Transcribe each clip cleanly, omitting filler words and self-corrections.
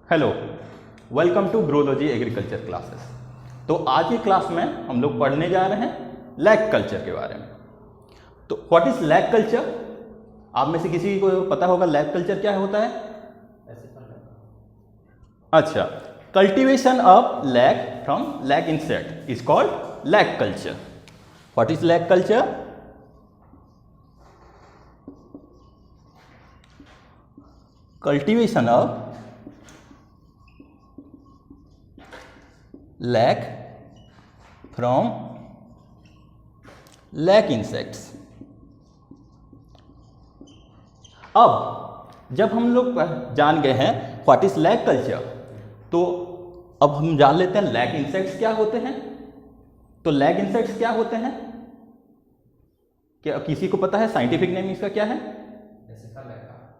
Hello, welcome to Growlogy agriculture classes. तो आज की क्लास में हम लोग पढ़ने जा रहे हैं लैग कल्चर के बारे में। तो व्हाट इज लैग कल्चर? आप में से किसी को पता होगा लैग कल्चर क्या होता है? अच्छा, cultivation of lag from lag insect is called lag culture. What is lag culture? Cultivation of lag from lag insects. अब जब हम लोग जान गए हैं व्हाट इज लैग कल्चर, तो अब हम जान लेते हैं लैग इंसेक्ट्स क्या होते हैं। तो लैग इंसेक्ट्स क्या होते हैं? क्या किसी को पता है साइंटिफिक नेम इसका क्या है?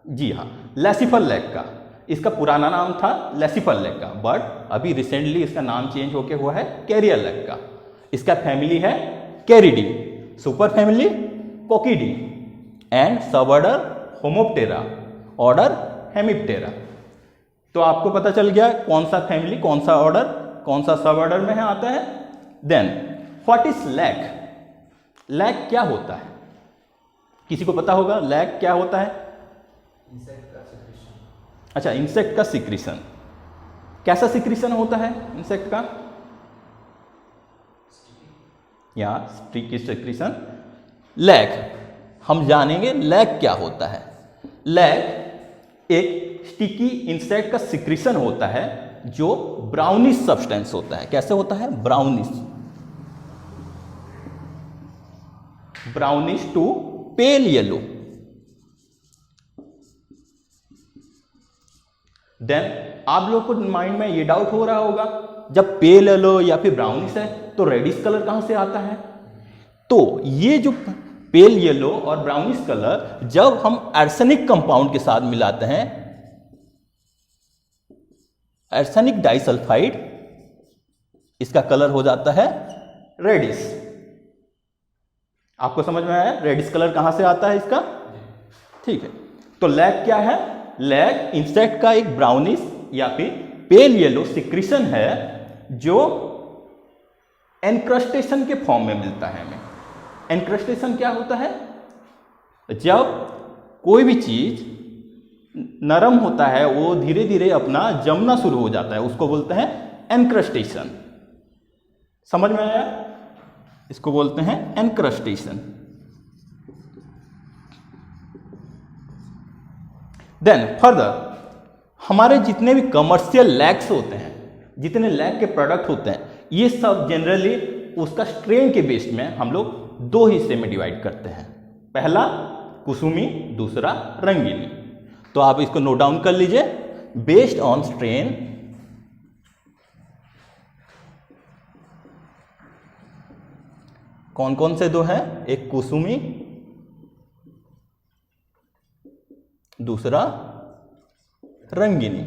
जी हाँ, लैसिफर लैग का। इसका पुराना नाम था लैसिफर लैग का, बट अभी रिसेंटली इसका नाम चेंज होके हुआ है कैरियर लैग का। इसका फैमिली है कैरिडी, सुपर फैमिली कोकिडी एंड सब ऑर्डर होमोप्टेरा, ऑर्डर हेमिप्टेरा। तो आपको पता चल गया कौन सा फैमिली, कौन सा ऑर्डर, कौन सा सब ऑर्डर में आता है। Then what is lag? Lag क्या होता है? किसी को पता होगा लैग क्या होता है? अच्छा, इंसेक्ट का सिक्रीशन। कैसा सिक्रीशन होता है इंसेक्ट का? या स्टिकी सिक्रीशन। लैग हम जानेंगे लैग क्या होता है। लैग एक स्टिकी इंसेक्ट का सिक्रीशन होता है जो ब्राउनिश सब्सटेंस होता है। कैसे होता है? Brownish to pale yellow. Then आप लोग को माइंड में ये डाउट हो रहा होगा, जब पेल येलो या फिर ब्राउनिश है तो रेडिश कलर कहां से आता है? तो ये जो पेल येलो और ब्राउनिश कलर जब हम आर्सेनिक कंपाउंड के साथ मिलाते हैं, आर्सेनिक डाइसल्फाइड, इसका कलर हो जाता है रेडिश। आपको समझ में आया रेडिश कलर कहां से आता है इसका? ठीक है। तो लैग क्या है? लैग इंसेक्ट का एक ब्राउनिश या फिर पेल येलो सिक्रीशन है जो एनक्रस्टेशन के फॉर्म में मिलता है हमें। एनक्रस्टेशन क्या होता है? जब कोई भी चीज नरम होता है वो धीरे धीरे अपना जमना शुरू हो जाता है, उसको बोलते हैं एनक्रस्टेशन। समझ में आया? इसको बोलते हैं एनक्रस्टेशन। देन फर्दर हमारे जितने भी कमर्शियल लैग्स होते हैं, जितने लैग के प्रोडक्ट होते हैं, ये सब जनरली उसका स्ट्रेन के बेस में हम लोग दो हिस्से में डिवाइड करते हैं। पहला कुसुमी, दूसरा रंगीनी। तो आप इसको नोट डाउन कर लीजिए। बेस्ड ऑन स्ट्रेन कौन कौन से दो हैं? एक कुसुमी, दूसरा रंगीनी।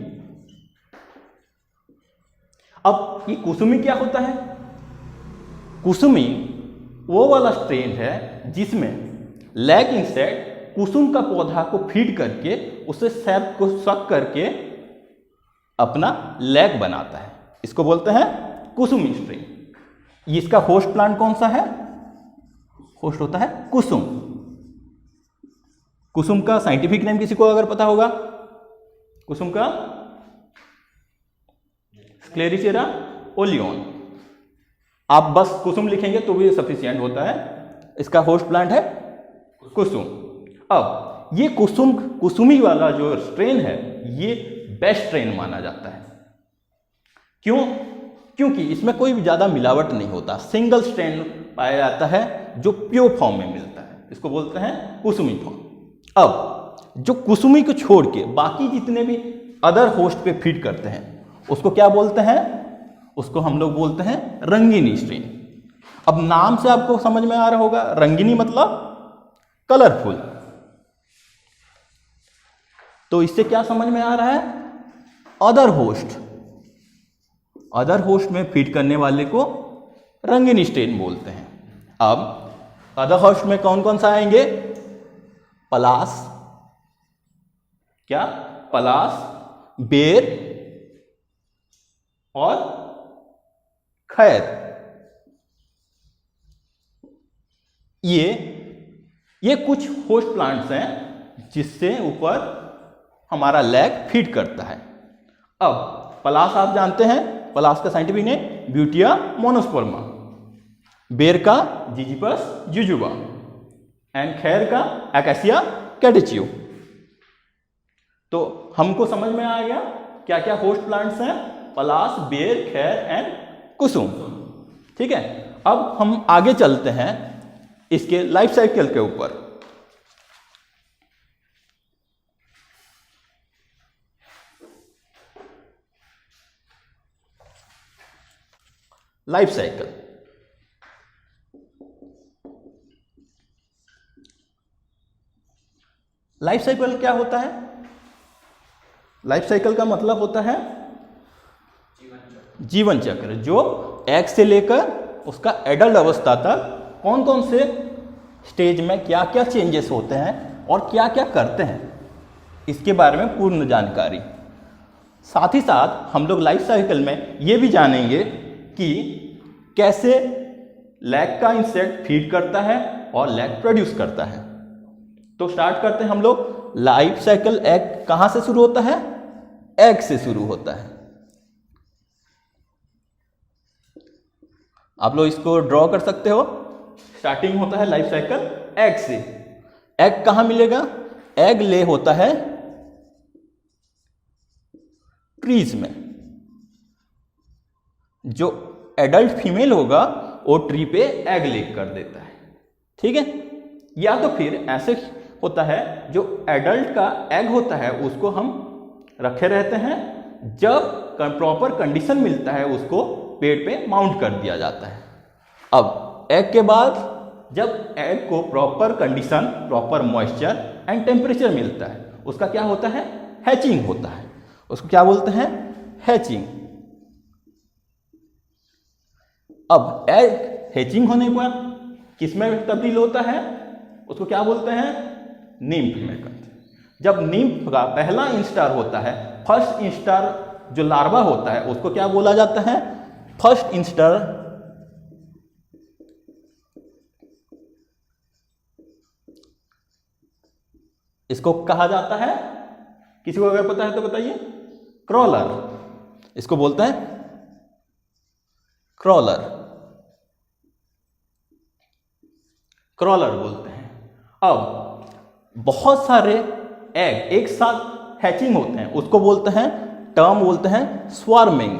अब ये कुसुमी क्या होता है? कुसुमी वो वाला स्ट्रेन है जिसमें लैग इंसेक्ट कुसुम का पौधा को फीड करके उसे सैप को सक करके अपना लैग बनाता है। इसको बोलते हैं कुसुमी स्ट्रेन। इसका होस्ट प्लांट कौन सा है? होस्ट होता है कुसुम। कुसुम का साइंटिफिक नेम किसी को अगर पता होगा? कुसुम का स्क्लेरिचेरा ओलियन। आप बस कुसुम लिखेंगे तो भी सफिशिएंट होता है। इसका होस्ट प्लांट है कुसुम। अब ये कुसुमी वाला जो स्ट्रेन है ये बेस्ट स्ट्रेन माना जाता है। क्यों? क्योंकि इसमें कोई भी ज्यादा मिलावट नहीं होता, सिंगल स्ट्रेन पाया जाता है जो प्योर फॉर्म में मिलता है। इसको बोलते हैं कुसुमी फॉर्म। अब जो कुसुमी को छोड़ के बाकी जितने भी अदर होस्ट पे फीड करते हैं उसको क्या बोलते हैं? उसको हम लोग बोलते हैं रंगीनी स्ट्रेन। अब नाम से आपको समझ में आ रहा होगा, रंगीनी मतलब कलरफुल। तो इससे क्या समझ में आ रहा है? अदर होस्ट में फीड करने वाले को रंगीनी स्ट्रेन बोलते हैं। अब अदर होस्ट में कौन कौन सा आएंगे? पलास, क्या? पलास, बेर, और खैर, ये कुछ होस्ट प्लांट्स हैं जिससे ऊपर हमारा लैग फीड करता है। अब पलास आप जानते हैं, पलास का साइंटिफिक नेम ब्यूटिया मोनोस्पर्मा, बेर का जिजिपस जुजुबा एंड खैर का अकेसिया कैटेचियो। तो हमको समझ में आ गया क्या क्या होस्ट प्लांट्स हैं, पलास, बेर, खैर एंड कुसुम। ठीक है, अब हम आगे चलते हैं इसके लाइफ साइकिल के ऊपर। लाइफ साइकिल, लाइफ साइकिल क्या होता है? लाइफ साइकिल का मतलब होता है जीवन चक्र, जो एग से लेकर उसका एडल्ट अवस्था तक कौन कौन से स्टेज में क्या क्या चेंजेस होते हैं और क्या क्या करते हैं, इसके बारे में पूर्ण जानकारी। साथ ही साथ हम लोग लाइफ साइकिल में ये भी जानेंगे कि कैसे लैग का इंसेक्ट फीड करता है और लैग प्रोड्यूस करता है। तो स्टार्ट करते हैं हम लोग। लाइफ साइकिल एग कहाँ से शुरू होता है? एग से शुरू होता है। आप लोग इसको ड्रॉ कर सकते हो। स्टार्टिंग होता है लाइफ साइकिल एग से। एग कहाँ मिलेगा? एग ले होता है ट्रीज में। जो एडल्ट फीमेल होगा वो ट्री पे एग ले कर देता है। ठीक है, या तो फिर ऐसे होता है जो एडल्ट का एग होता है उसको हम रखे रहते हैं, जब प्रॉपर कंडीशन मिलता है उसको पेड़ पे माउंट कर दिया जाता है। अब एग के बाद जब एग को proper condition, proper moisture and temperature मिलता है, उसका क्या होता है? हैचिंग होता है। उसको क्या बोलते हैं? हैचिंग। अब एग हैचिंग होने पर किस में तब्दील होता है? उसको क्या बोलते हैं? निम्फ में। जब निम्फ का पहला इंस्टार होता है, फर्स्ट इंस्टार जो लार्वा होता है उसको क्या बोला जाता है? First instar. इसको कहा जाता है, किसी को अगर पता है तो बताइए, क्रॉलर। इसको बोलते हैं क्रॉलर, क्रॉलर बोलते हैं। अब बहुत सारे एग एक साथ हैचिंग होते हैं, उसको बोलते हैं, टर्म बोलते हैं स्वार्मिंग।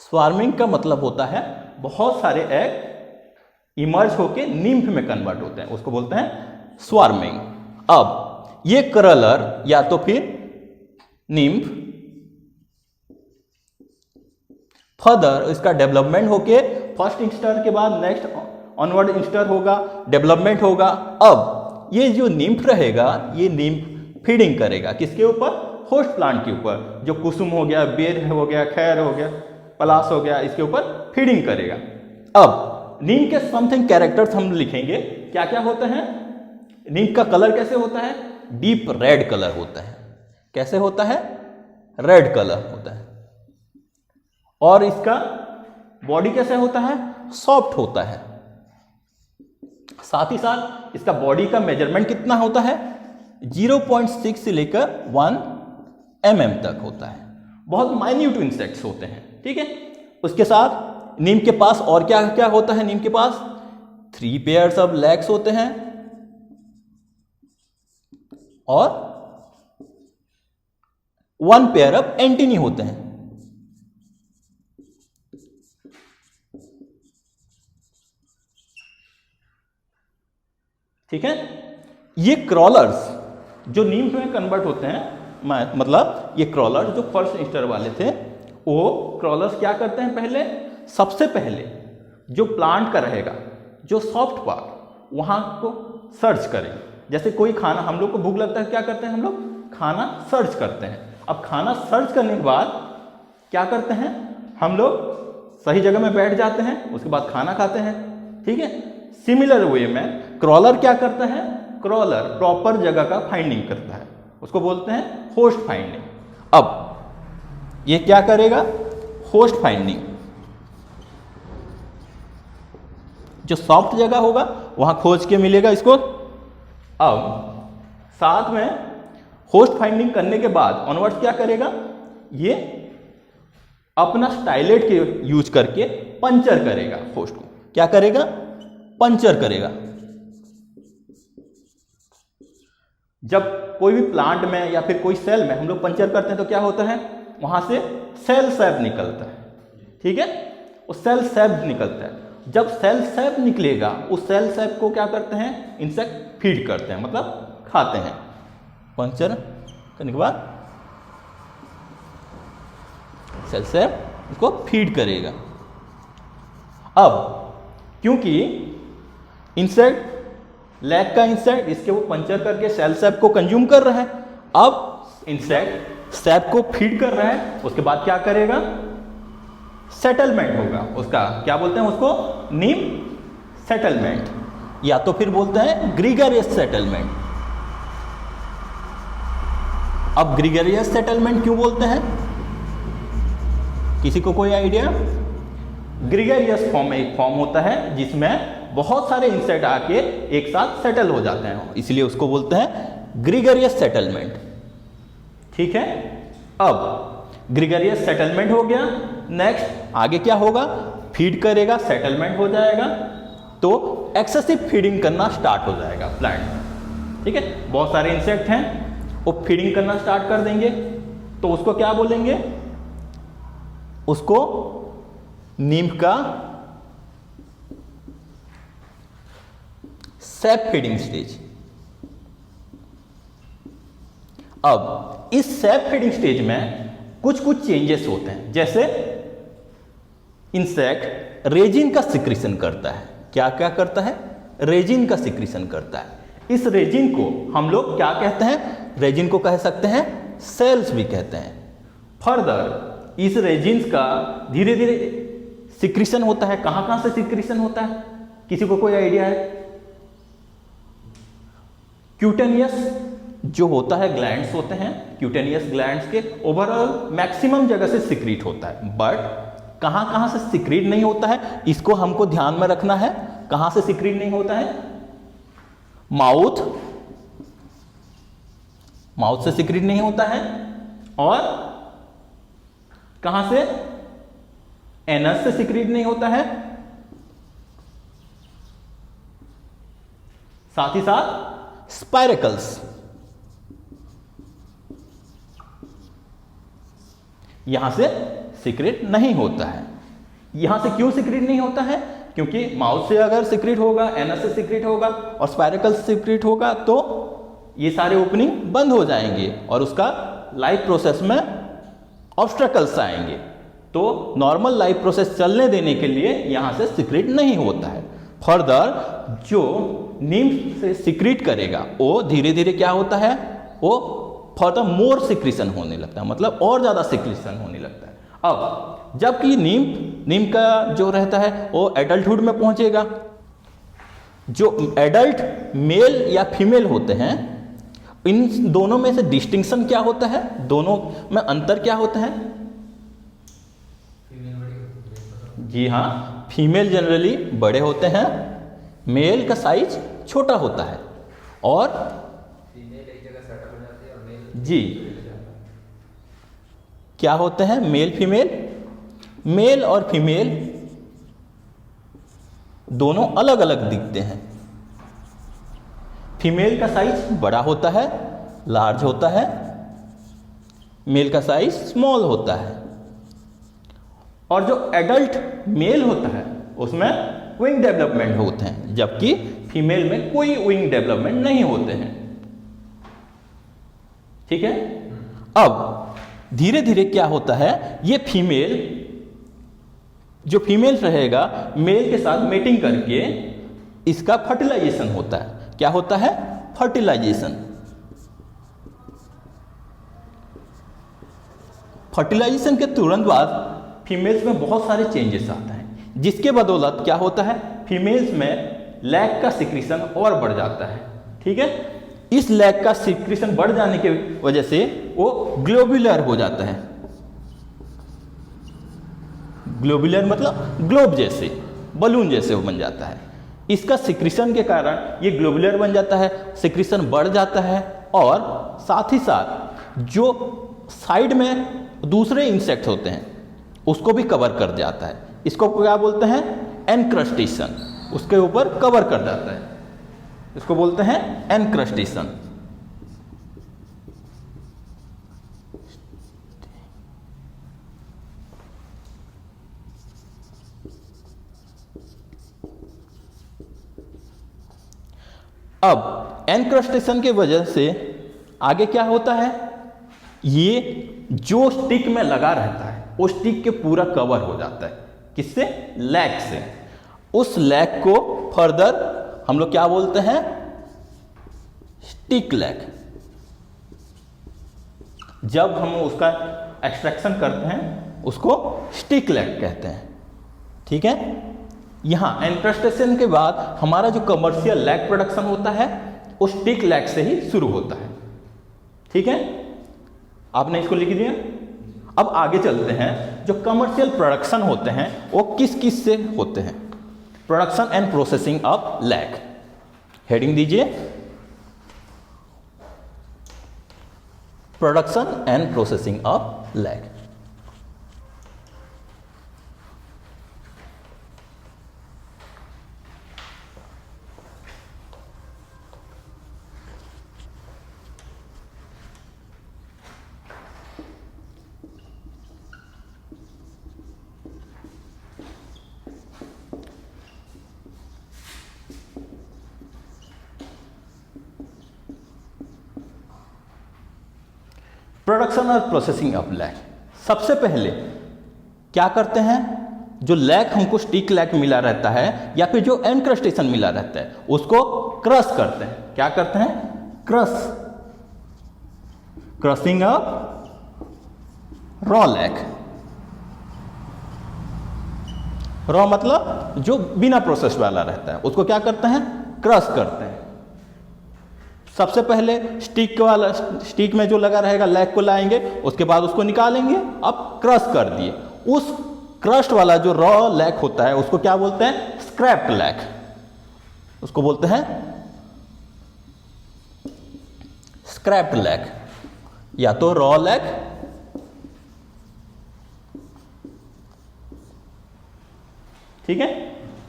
स्वार्मिंग का मतलब होता है बहुत सारे एग इमर्ज होके निम्फ में कन्वर्ट होते हैं, उसको बोलते हैं स्वार्मिंग। अब ये क्रॉलर या तो फिर निम्फ फर्दर इसका डेवलपमेंट होके फर्स्ट इंस्टार के बाद नेक्स्ट ऑनवर्ड इंस्टार होगा, डेवलपमेंट होगा। अब ये जो निम्फ रहेगा, ये निम्फ फीडिंग करेगा किसके ऊपर? होस्ट प्लांट के ऊपर। जो कुसुम हो गया, बेर हो गया, खैर हो गया, पलास हो गया, इसके ऊपर फीडिंग करेगा। अब नीम के समथिंग कैरेक्टर्स हम लिखेंगे। क्या क्या होते हैं? नीम का कलर कैसे होता है? डीप रेड कलर होता है। कैसे होता है? रेड कलर होता है। और इसका बॉडी कैसे होता है? सॉफ्ट होता है। साथ ही साथ इसका बॉडी का मेजरमेंट कितना होता है? 0.6 से लेकर 1 mm तक होता है। बहुत माइन्यूट इंसेक्ट्स होते हैं। ठीक है, उसके साथ नीम के पास और क्या क्या होता है? नीम के पास 3 पेयर्स ऑफ लेग्स होते हैं और 1 पेयर ऑफ एंटीनी होते हैं। ठीक है, ये क्रॉलर्स जो नीम्फ में कन्वर्ट होते हैं, मतलब ये क्रॉलर्स जो फर्स्ट इंस्टार वाले थे, वो क्रॉलर्स क्या करते हैं? पहले सबसे पहले जो प्लांट का रहेगा, जो सॉफ्ट पार्ट, वहां को सर्च करें। जैसे कोई खाना, हम लोग को भूख लगता है, क्या करते हैं हम लोग? खाना सर्च करते हैं। अब खाना सर्च करने के बाद क्या करते हैं? हम लोग सही जगह में बैठ जाते हैं, उसके बाद खाना खाते हैं। ठीक है, सिमिलर वे में क्रॉलर क्या करता है? क्रॉलर प्रॉपर जगह का फाइंडिंग करता है। उसको बोलते हैं होस्ट फाइंडिंग। अब ये क्या करेगा, होस्ट फाइंडिंग, जो सॉफ्ट जगह होगा वहां खोज के मिलेगा इसको। अब साथ में होस्ट फाइंडिंग करने के बाद ऑनवर्ड्स क्या करेगा, ये अपना स्टाइलेट के यूज करके पंचर करेगा होस्ट को। क्या करेगा, पंचर करेगा। जब कोई भी प्लांट में या फिर कोई सेल में हम लोग पंचर करते हैं तो क्या होता है, वहां से सेल सैप निकलता है। ठीक है, वो सेल सैप निकलता है। जब सेल सैप निकलेगा उस सेल सैप को क्या करते हैं, इंसेक्ट फीड करते हैं, मतलब खाते हैं। पंचर करने के बाद सेल सैप इसको फीड करेगा। अब क्योंकि इंसेक्ट लैग का इंसेक्ट इसके वो पंचर करके सेल सैप को कंज्यूम कर रहा है, अब इंसेक्ट सैप को फीड कर रहा है, उसके बाद क्या करेगा, सेटलमेंट होगा उसका। क्या बोलते हैं उसको, नीम सेटलमेंट, या तो फिर बोलते हैं ग्रीगरियस सेटलमेंट। अब ग्रीगरियस सेटलमेंट क्यों बोलते हैं, किसी को कोई आइडिया? ग्रीगरियस फॉर्म एक फॉर्म होता है जिसमें बहुत सारे इंसेक्ट आके एक साथ सेटल हो जाते हैं, इसलिए उसको बोलते हैं ग्रीगरियस सेटलमेंट। ठीक है, अब ग्रीगरियस सेटलमेंट हो गया। नेक्स्ट आगे क्या होगा, फीड करेगा, सेटलमेंट हो जाएगा, तो एक्सेसिव फीडिंग करना स्टार्ट हो जाएगा प्लांट में। ठीक है, बहुत सारे इंसेक्ट हैं, वो फीडिंग करना स्टार्ट कर देंगे, तो उसको क्या बोलेंगे, उसको नीम का सैप फीडिंग स्टेज। अब इस सैप फीडिंग स्टेज में कुछ कुछ चेंजेस होते हैं, जैसे इंसेक्ट रेजिन का सिक्रीशन करता है। क्या क्या करता है, रेजिन का सिक्रीशन करता है। इस रेजिन को हम लोग क्या कहते हैं, रेजिन को कह सकते हैं सेल्स भी कहते हैं। फर्दर इस रेजिन का धीरे धीरे सिक्रीशन होता है। कहां कहां से सिक्रीशन होता है, किसी को कोई आइडिया है? क्यूटेनियस जो होता है, ग्लैंड्स होते हैं, क्यूटेनियस ग्लैंड्स के ओवरऑल मैक्सिमम जगह से सिक्रीट होता है, बट कहां कहां से सिक्रीट नहीं होता है, इसको हमको ध्यान में रखना है। कहां से सिक्रीट नहीं होता है, माउथ से सिक्रीट नहीं होता है, और कहां से, एनस से सिक्रीट नहीं होता है, साथ ही साथ स्पाइरेकल्स, यहां से सिक्रीट नहीं होता है। यहां से क्यों सिक्रीट नहीं होता है, क्योंकि माउथ से अगर सिक्रीट होगा, एनस से सिक्रीट होगा और स्पाइरेकल से सिक्रीट होगा तो ये सारे ओपनिंग बंद हो जाएंगे और उसका लाइफ प्रोसेस में ऑब्स्ट्रकल्स आएंगे। तो नॉर्मल लाइफ प्रोसेस चलने देने के लिए यहां से सिक्रीट नहीं होता है। फर्दर जो नीम से सिक्रीट करेगा वो धीरे धीरे क्या होता है, वो फर्दर मोर सिक्रीशन होने लगता है, मतलब और ज्यादा सिक्रीशन होने लगता है। अब जबकि नीम का जो रहता है वो एडल्टहुड में पहुंचेगा। जो एडल्ट मेल या फीमेल होते हैं, इन दोनों में से डिस्टिंक्शन क्या होता है, दोनों में अंतर क्या होता है? जी हाँ, फीमेल जनरली बड़े होते हैं, मेल का साइज छोटा होता है, और फीमेल एक जगह सेटल हो जाती है और मेल जी क्या होते हैं, मेल फीमेल, मेल और फीमेल दोनों अलग अलग दिखते हैं। फीमेल का साइज बड़ा होता है, लार्ज होता है, मेल का साइज स्मॉल होता है। और जो एडल्ट मेल होता है उसमें विंग डेवलपमेंट होते हैं, जबकि फीमेल में कोई विंग डेवलपमेंट नहीं होते हैं। ठीक है, अब धीरे धीरे क्या होता है, ये फीमेल, जो फीमेल रहेगा मेल के साथ मेटिंग करके इसका फर्टिलाइजेशन होता है। क्या होता है, फर्टिलाइजेशन। फर्टिलाइजेशन के तुरंत बाद फीमेल्स में बहुत सारे चेंजेस आते हैं, जिसके बदौलत क्या होता है, फीमेल्स में लैक का सिक्रीशन और बढ़ जाता है। ठीक है, इस लैक का सिक्रीशन बढ़ जाने की वजह से वो ग्लोबुलर हो जाता है। ग्लोबुलर मतलब ग्लोब जैसे, बलून जैसे वो बन जाता है। इसका सिक्रीशन के कारण ये ग्लोबुलर बन जाता है, सिक्रीशन बढ़ जाता है और साथ ही साथ जो साइड में दूसरे इंसेक्ट होते हैं उसको भी कवर कर जाता है। इसको क्या बोलते हैं? एनक्रस्टेशन, उसके ऊपर कवर कर जाता है, इसको बोलते हैं एनक्रस्टेशन। अब एनक्रस्टेशन की वजह से आगे क्या होता है, ये जो स्टिक में लगा रहता है वो स्टिक के पूरा कवर हो जाता है। किससे? लैक से। उस लैक को फर्दर हम लोग क्या बोलते हैं? Stick lac. जब हम उसका एक्सट्रैक्शन करते हैं उसको स्टिक लैक कहते हैं। ठीक है, यहां एनक्रस्टेशन के बाद हमारा जो कमर्शियल लैक प्रोडक्शन होता है वो स्टिक लैक से ही शुरू होता है। ठीक है, आपने इसको लिख दिया। अब आगे चलते हैं, जो कमर्शियल प्रोडक्शन होते हैं वो किस किस से होते हैं? Production and processing of lac. Heading दीजिए, production and processing of lac. Production और प्रोसेसिंग ऑफ लैक। सबसे पहले क्या करते हैं, जो लैक हमको स्टिक लैक मिला रहता है या फिर जो एनक्रस्टेशन मिला रहता है उसको क्रश करते हैं। क्या करते हैं? Crush, crushing of raw lac. Raw मतलब जो बिना प्रोसेस वाला रहता है उसको क्या करते हैं? क्रश करते हैं। सबसे पहले स्टिक में जो लगा रहेगा लैक को लाएंगे, उसके बाद उसको निकालेंगे। अब क्रश कर दिए, उस क्रश्ड वाला जो रॉ लैक होता है उसको क्या बोलते हैं? Scrapped lac. उसको बोलते हैं स्क्रैप्ड लैक, या तो रॉ लैक ठीक है।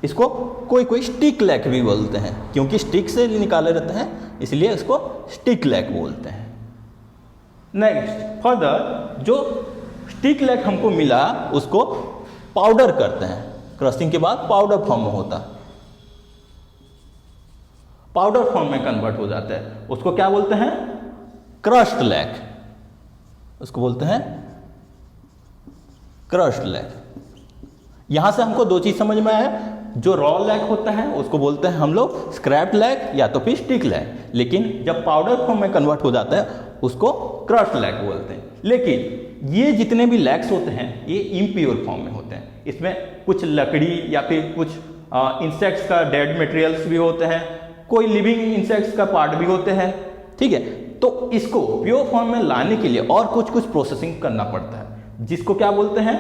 इसको कोई कोई स्टिक लैक भी बोलते हैं, क्योंकि स्टिक से निकाले रहते हैं इसलिए इसको स्टिक लैक बोलते हैं। नेक्स्ट फर्दर जो स्टिक लैक हमको मिला उसको पाउडर करते हैं। क्रशिंग के बाद पाउडर फॉर्म में होता है, पाउडर फॉर्म में कन्वर्ट हो जाता है। उसको क्या बोलते हैं? Crushed lac. उसको बोलते हैं क्रश्ड लैक। यहां से हमको दो चीज समझ में आया, जो रॉ लैक होता है उसको बोलते हैं हम लोग स्क्रैप्ड लैक या तो फिर स्टिक लैक, लेकिन जब पाउडर फॉर्म में कन्वर्ट हो जाता है उसको क्रश्ड लैक बोलते हैं। लेकिन ये जितने भी लैक्स होते हैं ये इम्प्योर फॉर्म में होते हैं। इसमें कुछ लकड़ी या फिर कुछ इंसेक्ट्स का डेड मटेरियल्स भी होते हैं, कोई लिविंग इंसेक्ट्स का पार्ट भी होते हैं। ठीक है, तो इसको प्योर फॉर्म में लाने के लिए और कुछ कुछ प्रोसेसिंग करना पड़ता है, जिसको क्या बोलते हैं?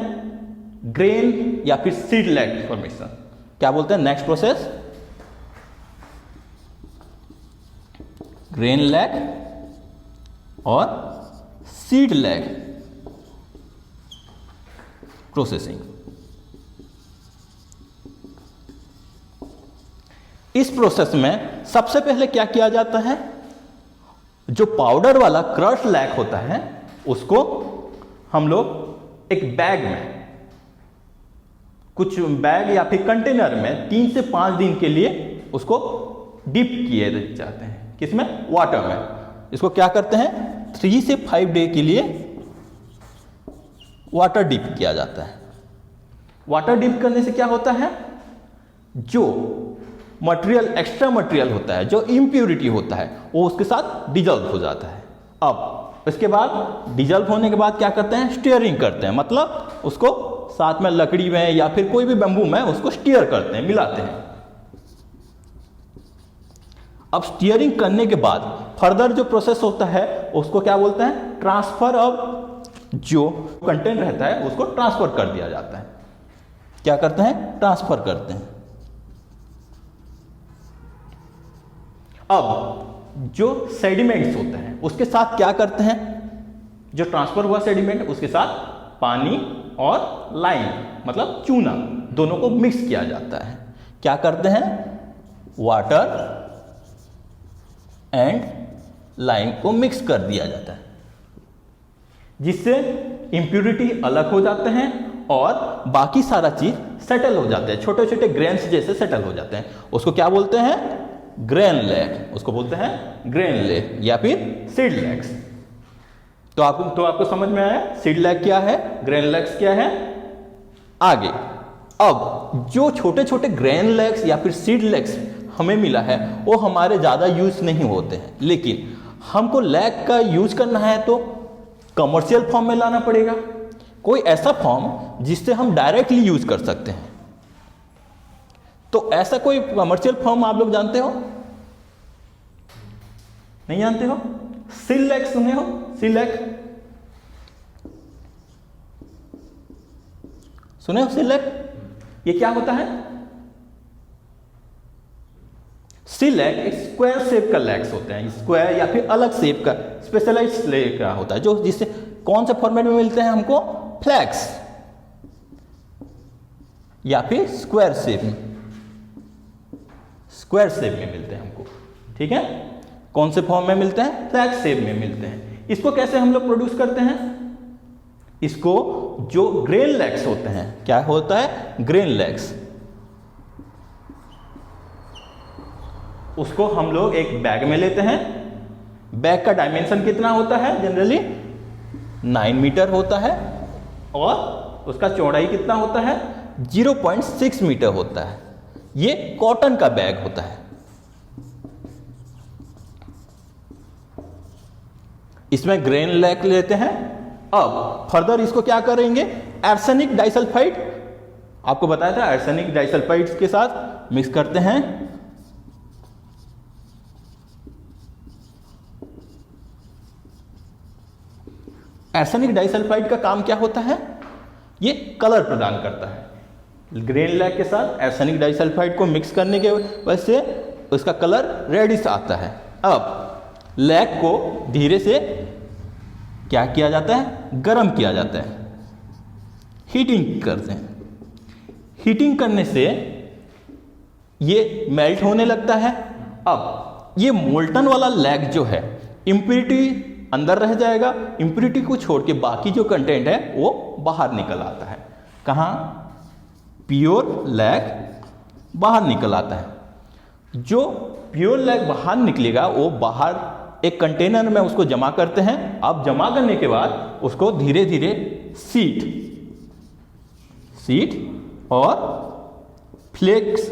ग्रेन या फिर सीड लैक फॉर्मेशन। क्या बोलते हैं? नेक्स्ट प्रोसेस ग्रेन लैक और सीड लैक प्रोसेसिंग। इस प्रोसेस में सबसे पहले क्या किया जाता है, जो पाउडर वाला क्रश लैक होता है उसको हम लोग एक बैग में, कुछ बैग या फिर कंटेनर में 3 से 5 दिन के लिए उसको डिप किए जाते हैं। किसमें? वाटर में। इसको क्या करते हैं? 3 से 5 डे के लिए वाटर डिप किया जाता है। वाटर डिप करने से क्या होता है, जो मटेरियल एक्स्ट्रा मटेरियल होता है, जो इम्प्योरिटी होता है, वो उसके साथ डिजॉल्व हो जाता है। अब इसके बाद डिजॉल्व होने के बाद क्या करते हैं? स्टीयरिंग करते हैं, मतलब उसको साथ में लकड़ी में या फिर कोई भी बम्बू में उसको स्टीयर करते हैं, मिलाते हैं। अब स्टीयरिंग करने के बाद फर्दर जो प्रोसेस होता है उसको क्या बोलते हैं, ट्रांसफर ऑफ जो कंटेंट रहता है उसको ट्रांसफर कर दिया जाता है। क्या करते हैं, ट्रांसफर करते हैं। अब जो सेडिमेंट्स होते हैं उसके साथ क्या करते हैं, जो ट्रांसफर हुआ सेडिमेंट उसके साथ पानी और लाइम मतलब चूना दोनों को मिक्स किया जाता है। क्या करते हैं, वाटर एंड लाइम को मिक्स कर दिया जाता है, जिससे इंप्यूरिटी अलग हो जाते हैं और बाकी सारा चीज सेटल हो जाते हैं, छोटे छोटे ग्रेन्स जैसे सेटल हो जाते हैं। उसको क्या बोलते हैं, ग्रेन लैग, उसको बोलते हैं ग्रेन लैग या फिर सीड लैग्स। तो आपको समझ में आया सीड लैग क्या है, ग्रेन लैग्स क्या है। आगे अब जो छोटे छोटे ग्रेन लैग्स या फिर सीड लैग्स हमें मिला है वो हमारे ज़्यादा यूज नहीं होते हैं, लेकिन हमको लैग का यूज करना है तो कमर्शियल फॉर्म में लाना पड़ेगा, कोई ऐसा फॉर्म जिससे हम डायरेक्टली यूज कर सकते हैं। तो ऐसा कोई कमर्शियल फॉर्म आप लोग जानते हो, नहीं जानते हो? सीड लैग सुने हो, सीड लैग सुने हो? सीड लैग ये क्या होता है? सीड लैग एक स्क्वायर शेप का लैग्स होते हैं, स्क्वायर या फिर अलग शेप का स्पेशलाइज्ड लैग का होता है, जो जिससे कौन से फॉर्मेट में मिलते हैं हमको, फ्लैक्स या फिर स्क्वायर शेप में, स्क्वायर शेप में मिलते हैं हमको। ठीक है, कौन से फॉर्म में मिलते हैं, फ्लैक्स शेप में मिलते हैं। इसको कैसे हम लोग प्रोड्यूस करते हैं, इसको जो ग्रेन लैग्स होते हैं, क्या होता है, ग्रेन लैग्स, उसको हम लोग एक बैग में लेते हैं। बैग का डायमेंशन कितना होता है, जनरली 9 मीटर होता है और उसका चौड़ाई कितना होता है, 0.6 मीटर होता है। ये कॉटन का बैग होता है। इसमें ग्रेन लैग लेते हैं। अब फर्दर इसको क्या करेंगे, आर्सेनिक डाइसल्फाइड, आपको बताया था आर्सेनिक डाइसल्फाइड के साथ मिक्स करते हैं। आर्सेनिक डाइसल्फाइड का काम क्या होता है, ये कलर प्रदान करता है। ग्रेन लैग के साथ आर्सेनिक डाइसल्फाइड को मिक्स करने के वजह से उसका कलर रेडिश आता है। अब लैग को धीरे से क्या किया जाता है, गर्म किया जाता है, हीटिंग करते हैं। हीटिंग करने से ये मेल्ट होने लगता है। अब ये मोल्टन वाला लैग जो है, इम्प्यूरिटी अंदर रह जाएगा, इम्प्यूरिटी को छोड़ के बाकी जो कंटेंट है वो बाहर निकल आता है। कहाँ, प्योर लैग बाहर निकल आता है। जो प्योर लैग बाहर निकलेगा वो बाहर एक कंटेनर में उसको जमा करते हैं। अब जमा करने के बाद उसको धीरे धीरे सीट और फ्लेक्स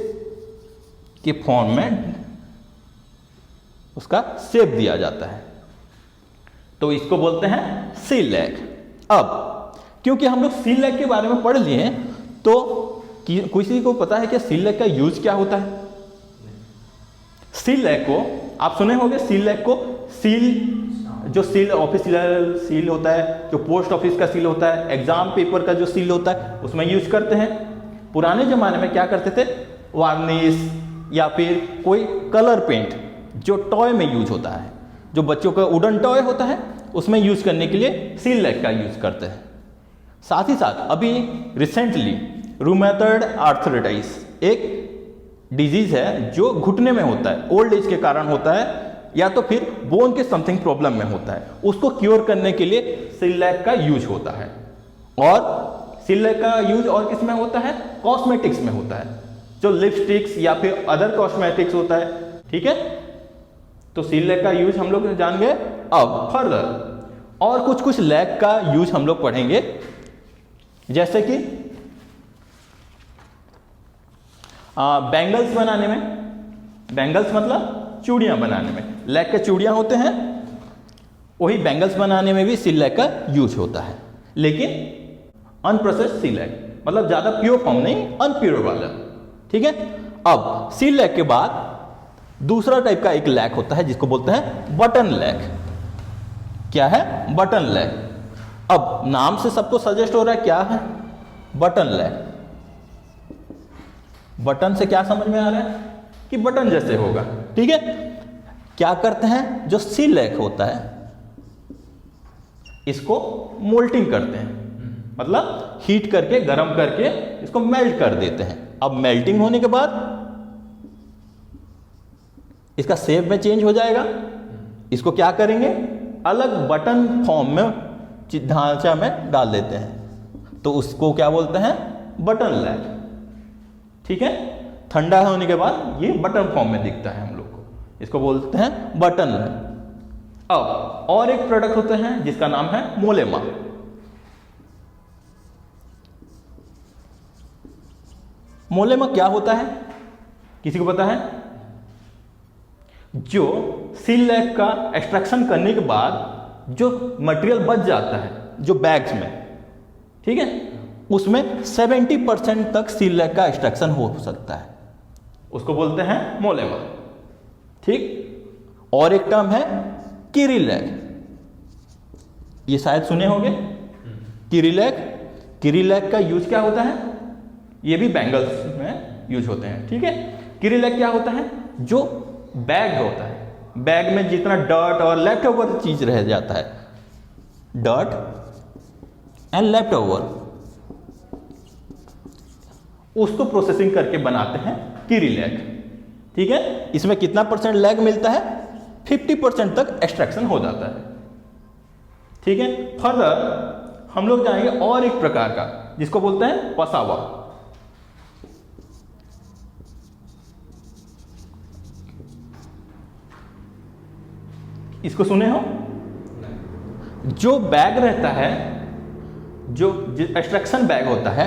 के फॉर्म में उसका शेप दिया जाता है, तो इसको बोलते हैं सीड लैग। अब क्योंकि हम लोग सीड लैग के बारे में पढ़ लिए हैं, तो किसी को पता है कि सीड लैग का यूज क्या होता है? सीड लैग को आप सुने होंगे, सीड लैग को सील, जो सील ऑफिशियल सील होता है, जो पोस्ट ऑफिस का सील होता है, एग्जाम पेपर का जो सील होता है, उसमें यूज करते हैं। पुराने जमाने में क्या करते थे, वार्निश या फिर कोई कलर पेंट जो टॉय में यूज होता है, जो बच्चों का वुडन टॉय होता है, उसमें यूज करने के लिए सीड लैग का यूज करते हैं। साथ ही साथ अभी रिसेंटली रूमेटॉइड आर्थराइटिस एक डिजीज है जो घुटने में होता है, ओल्ड एज के कारण होता है या तो फिर बोन के समथिंग प्रॉब्लम में होता है। उसको क्योर करने के लिए सीड लैग का यूज होता है। और सीड लैग का यूज और किस में होता है, कॉस्मेटिक्स में होता है, जो लिपस्टिक्स या फिर अदर कॉस्मेटिक्स होता है। ठीक है, तो सीड लैग का यूज हम लोग जान गए। अब फर्दर और कुछ लैग का यूज हम लोग पढ़ेंगे, जैसे कि बैंगल्स बनाने में, बैंगल्स मतलब चूड़ियां बनाने में लैग के चूड़ियां होते हैं, वही बैंगल्स बनाने में भी सीड लैग का यूज होता है, लेकिन अनप्रोसेस्ड सीड लैग, मतलब ज्यादा प्योर फॉर्म नहीं, अनप्योर वाला। ठीक है, अब सीड लैग के बाद दूसरा टाइप का एक लैक होता है जिसको बोलते हैं बटन लैक। क्या है? Button lac. अब नाम से सबको सजेस्ट हो रहा है क्या है? Button lack. बटन से क्या समझ में आ रहा है कि बटन जैसे होगा, ठीक है। क्या करते हैं, जो सी लैक होता है इसको मोल्टिंग करते हैं, मतलब हीट करके गर्म करके इसको मेल्ट कर देते हैं। अब मेल्टिंग होने के बाद इसका शेप में चेंज हो जाएगा। इसको क्या करेंगे, अलग बटन फॉर्म में ढांचा में डाल देते हैं, तो उसको क्या बोलते हैं? बटन लैक, ठीक है। ठंडा होने के बाद ये बटन फॉर्म में दिखता है हम लोग को, इसको बोलते हैं बटन लैक। अब और एक प्रोडक्ट होते हैं जिसका नाम है मोलेमा। मोलेमा क्या होता है, किसी को पता है? जो सील लैक का एक्सट्रैक्शन करने के बाद जो मटेरियल बच जाता है जो बैग्स में, ठीक है, उसमें 70% तक सील लैक का एक्सट्रैक्शन हो सकता है, उसको बोलते हैं मोलेमा, ठीक। और एक टर्म है किरी लैक, ये शायद सुने होंगे। किरी लैक, किरी लैक का यूज क्या होता है? ये भी बैंगल्स में यूज होते हैं, ठीक है। किरी लैक क्या होता है? जो बैग होता है, बैग में जितना डर्ट और लेफ्ट ओवर चीज रह जाता है, डर्ट एंड लेफ्ट ओवर, उसको प्रोसेसिंग करके बनाते हैं किरी लैक, ठीक है। इसमें कितना परसेंट लैग मिलता है? 50% तक एक्सट्रैक्शन हो जाता है, ठीक है। फर्दर हम लोग जाएंगे और एक प्रकार का जिसको बोलते हैं पसावा। इसको सुने हो? जो बैग रहता है, जो एक्सट्रैक्शन बैग होता है,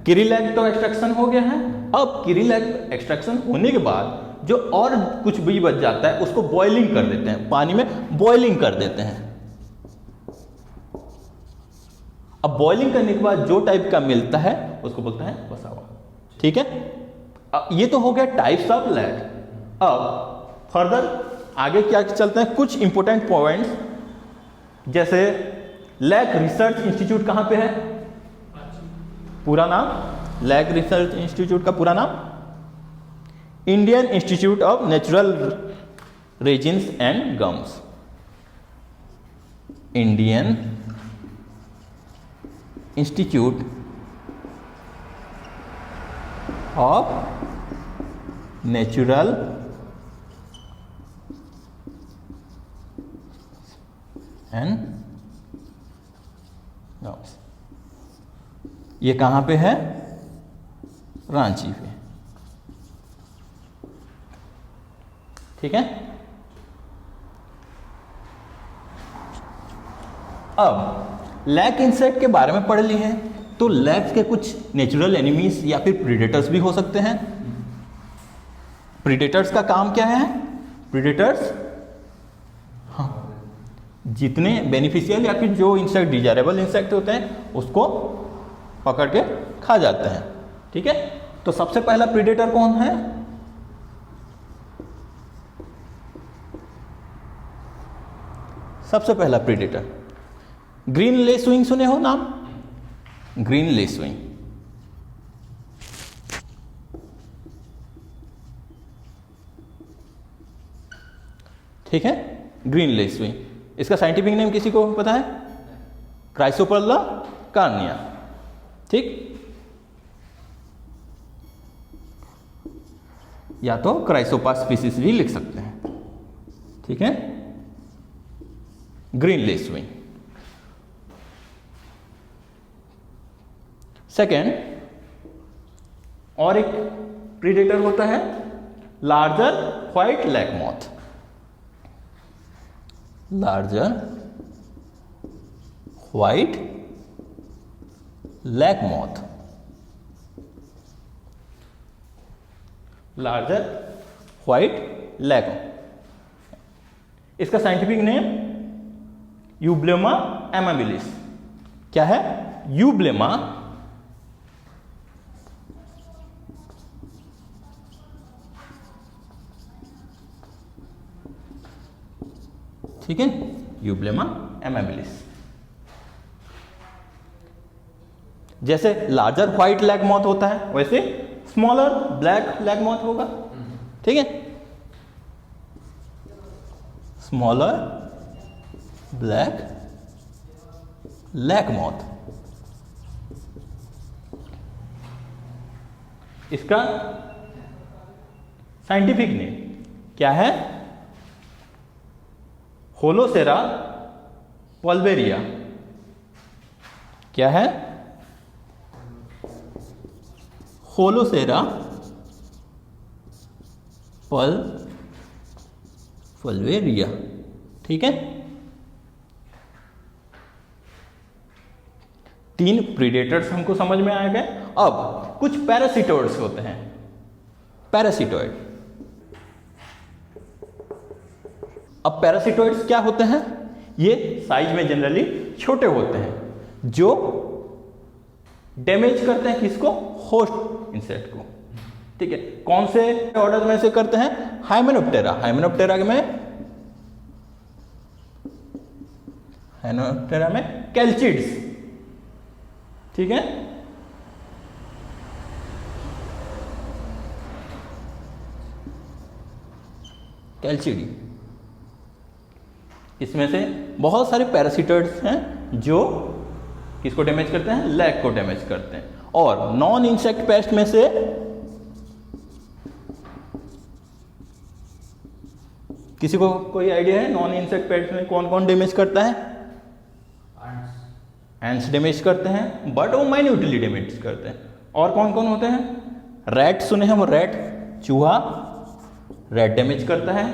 किरी लैक तो एक्सट्रैक्शन हो गया है। अब किरी लैक एक्सट्रैक्शन होने के बाद जो और कुछ भी बच जाता है उसको बॉइलिंग कर देते हैं, पानी में बॉइलिंग कर देते हैं। अब बॉइलिंग करने के बाद जो टाइप का मिलता है उसको बोलते हैं पसावा, ठीक है। अब ये तो हो गया टाइप्स ऑफ लैक। अब फर्दर आगे क्या चलते हैं, कुछ इंपॉर्टेंट पॉइंट्स, जैसे लैक रिसर्च इंस्टीट्यूट कहां पे है? पूरा नाम लैक रिसर्च इंस्टीट्यूट का पूरा नाम Indian institute of natural resins and gums. Indian institute of natural and gums. ये कहां पे है? रांची पे, ठीक है। अब लैक इंसेक्ट के बारे में पढ़ ली है, तो लैक के कुछ नेचुरल एनिमीज या फिर प्रीडेटर्स भी हो सकते हैं। प्रीडेटर्स का काम क्या है? प्रीडेटर्स, हाँ, जितने बेनिफिशियल या फिर जो इंसेक्ट डिजायरेबल इंसेक्ट होते हैं उसको पकड़ के खा जाते हैं, ठीक है। तो सबसे पहला प्रीडेटर कौन है? सबसे पहला प्रीडेटर ग्रीन लेसविंग, सुने हो नाम? ग्रीन लेसविंग, ठीक है। ग्रीन लेसविंग, इसका साइंटिफिक नेम किसी को पता है? क्राइसोपल्ला कार्निया, ठीक। या तो क्राइसोपा स्पीसीज भी लिख सकते हैं, ठीक है। Green lacewing. सेकेंड, और एक प्रीडेटर होता है larger white lac moth. Larger white lac moth, larger white lac, इसका साइंटिफिक नेम यूब्लेमा एमाबिलिस। क्या है? यूब्लेमा ठीक है, यूब्लेमा एमेबिलिस। जैसे लार्जर व्हाइट लैग मॉथ होता है वैसे स्मॉलर ब्लैक लैग मॉथ होगा, ठीक है, स्मॉलर ब्लैक लैग मॉथ। इसका साइंटिफिक नेम क्या है? होलोसेरा पल्वेरिया। क्या है? होलोसेरा पल्वेरिया, ठीक है। 3 प्रीडेटर्स हमको समझ में आ गए। अब कुछ पैरासिटोइड्स होते हैं। पैरासिटोइड, अब पैरासिटोइड्स क्या होते हैं? ये साइज में जनरली छोटे होते हैं जो डैमेज करते हैं किसको? होस्ट इंसेक्ट को, ठीक है। कौन से ऑर्डर में से करते हैं? हाइमेनोप्टेरा। हाइमेनोप्टेरा में कैल्चिड्स, ठीक है। कैल्चिडी, इसमें से बहुत सारे पैरासिटोइड्स हैं जो किसको डैमेज करते हैं? लैग को डैमेज करते हैं। और नॉन इंसेक्ट पेस्ट में से किसी को कोई आइडिया है? नॉन इंसेक्ट पेस्ट में कौन कौन डैमेज करता है? एंट्स डैमेज करते हैं, बट वो माइन्यूटली डैमेज करते हैं। और कौन कौन होते हैं? रैट सुने हैं, वो रैट, चूहा, रैट डैमेज करता है।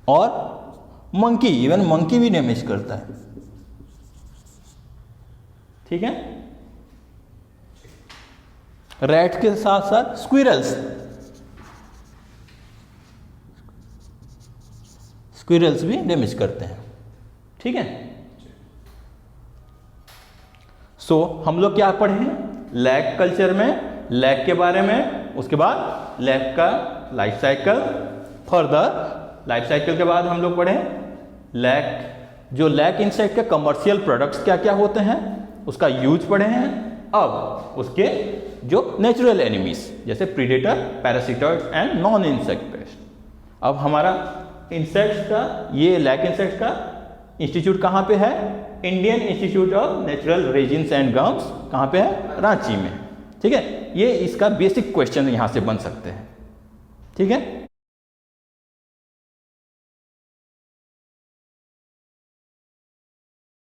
और मंकी, इवन मंकी भी डैमेज करता है, ठीक है। रैट के साथ साथ स्क्विरल्स भी डैमेज करते हैं, ठीक है। सो हम लोग क्या पढ़े हैं? लैग कल्चर में लैग के बारे में, उसके बाद लैग का life cycle, further life cycle के बाद हम लोग पढ़े लैग, जो लैग इंसेक्ट के कमर्शियल प्रोडक्ट्स क्या क्या होते हैं उसका यूज पढ़े हैं। अब उसके जो नेचुरल एनिमीज जैसे predator, पैरासिटोइड्स and non insect pest. अब हमारा इंसेक्ट्स का, ये लैग इंसेक्ट का इंस्टीट्यूट कहाँ पे है? Indian institute of natural resins and gums, कहाँ पे है? रांची में, ठीक है। ये इसका बेसिक क्वेश्चन यहाँ से बन सकते हैं, ठीक है।